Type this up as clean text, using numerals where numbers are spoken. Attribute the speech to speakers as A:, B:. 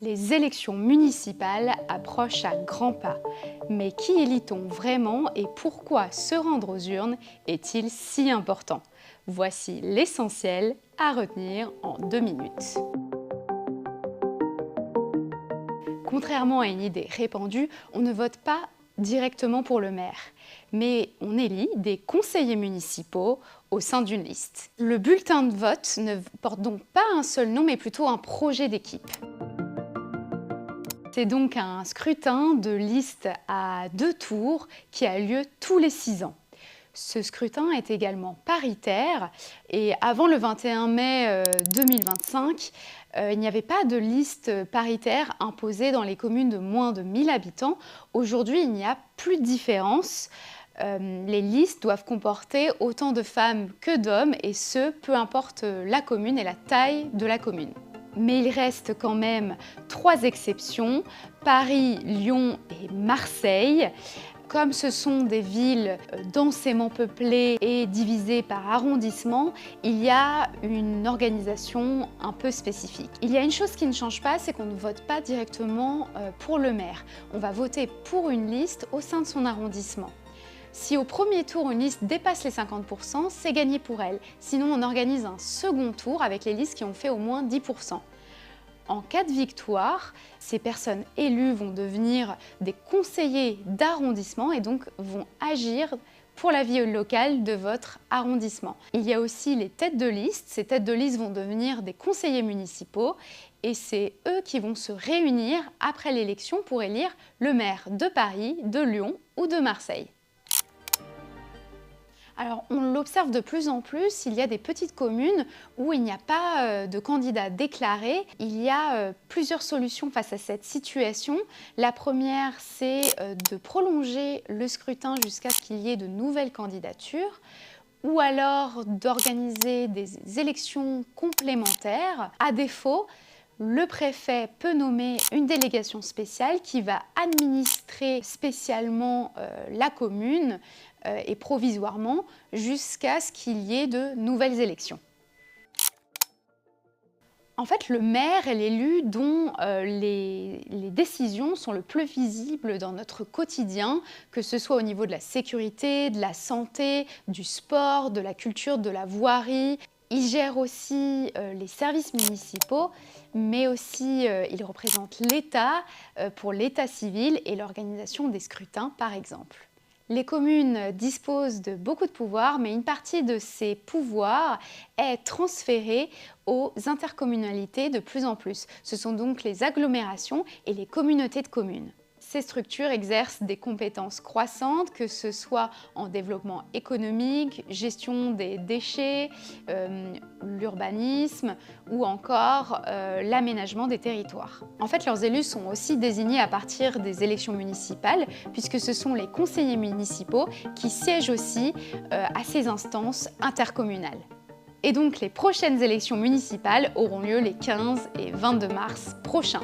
A: Les élections municipales approchent à grands pas. Mais qui élit-on vraiment et pourquoi se rendre aux urnes est-il si important? Voici l'essentiel à retenir en 2 minutes. Contrairement à une idée répandue, on ne vote pas directement pour le maire, mais on élit des conseillers municipaux au sein d'une liste. Le bulletin de vote ne porte donc pas un seul nom, mais plutôt un projet d'équipe. C'est donc un scrutin de liste à 2 tours qui a lieu tous les 6 ans. Ce scrutin est également paritaire et avant le 21 mai 2025, il n'y avait pas de liste paritaire imposée dans les communes de moins de 1000 habitants. Aujourd'hui, il n'y a plus de différence. Les listes doivent comporter autant de femmes que d'hommes et ce, peu importe la commune et la taille de la commune. Mais il reste quand même 3 exceptions, Paris, Lyon et Marseille. Comme ce sont des villes densément peuplées et divisées par arrondissement, il y a une organisation un peu spécifique. Il y a une chose qui ne change pas, c'est qu'on ne vote pas directement pour le maire. On va voter pour une liste au sein de son arrondissement. Si au premier tour, une liste dépasse les 50%, c'est gagné pour elle. Sinon, on organise un second tour avec les listes qui ont fait au moins 10%. En cas de victoire, ces personnes élues vont devenir des conseillers d'arrondissement et donc vont agir pour la vie locale de votre arrondissement. Il y a aussi les têtes de liste. Ces têtes de liste vont devenir des conseillers municipaux et c'est eux qui vont se réunir après l'élection pour élire le maire de Paris, de Lyon ou de Marseille. Alors, on l'observe de plus en plus, il y a des petites communes où il n'y a pas de candidat déclaré. Il y a plusieurs solutions face à cette situation. La première, c'est de prolonger le scrutin jusqu'à ce qu'il y ait de nouvelles candidatures ou alors d'organiser des élections complémentaires. À défaut, le préfet peut nommer une délégation spéciale qui va administrer spécialement la commune et provisoirement jusqu'à ce qu'il y ait de nouvelles élections. En fait, le maire est l'élu dont les décisions sont le plus visibles dans notre quotidien, que ce soit au niveau de la sécurité, de la santé, du sport, de la culture, de la voirie. Il gère aussi les services municipaux, mais aussi il représente l'État pour l'état civil et l'organisation des scrutins, par exemple. Les communes disposent de beaucoup de pouvoirs, mais une partie de ces pouvoirs est transférée aux intercommunalités de plus en plus. Ce sont donc les agglomérations et les communautés de communes. Ces structures exercent des compétences croissantes, que ce soit en développement économique, gestion des déchets, l'urbanisme ou encore l'aménagement des territoires. En fait, leurs élus sont aussi désignés à partir des élections municipales, puisque ce sont les conseillers municipaux qui siègent aussi à ces instances intercommunales. Et donc, les prochaines élections municipales auront lieu les 15 et 22 mars prochains.